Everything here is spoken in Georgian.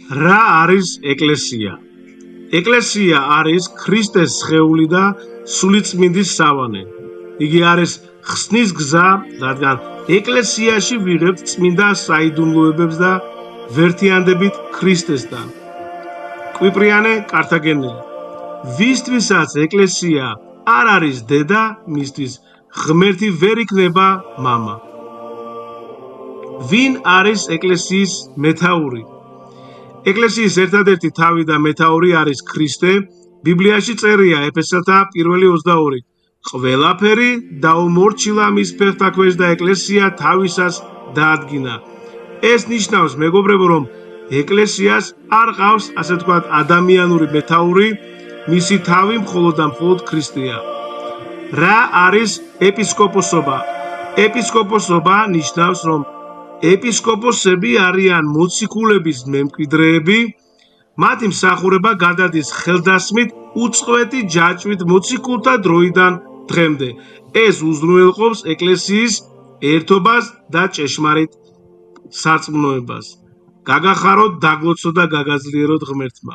რა არის ეკლესია? ეკლესია არის ქრისტეს სხეული და სულიწმინდის სავანე. იგი არის ხსნის გზა, რადგან ეკლესიაში ვიღებთ წმინდა საიდუმლოებებს და ვერთიანდებით ქრისტესთან. კვიპრიანე კართაგენელი. ვისთვისაც ეკლესია არ არის დედა, მისთვის ღმერთი ვერ იქნება მამა. ვინ არის ეკლესიის მეთაური? ეკლესიის ერთადერთი თავი და მეთაური არის ქრისტე. ბიბლიაში წერია ეფესელთა 1:22. ყველაფერი დაუმორჩილა მის ფეხთაქვეშ და ეკლესია თავისას დაადგინა. ეს ნიშნავს, მეგობრებო, რომ ეკლესიას არ ყავს, ასე ვთქვათ, ადამიანური მეთაური, მისი თავი მხოლოდ და მხოლოდ ქრისტეა. რა არის ეპისკოპოსობა? ეპისკოპოსობა ნიშნავს, რომ ეპისკოპოსები არიან მოციქულების მემკვიდრეები, მათი მსახურება გადადის ხელდასმით უწყვეტი ჯაჭვით მოციქულთა დროიდან დღემდე. ეს უზრუნველყოფს ეკლესიის ერთობას და ჭეშმარიტ სარწმუნოებას. გაგახაროთ, დაგლოცოთ და გაგაძლიეროთ ღმერთმა.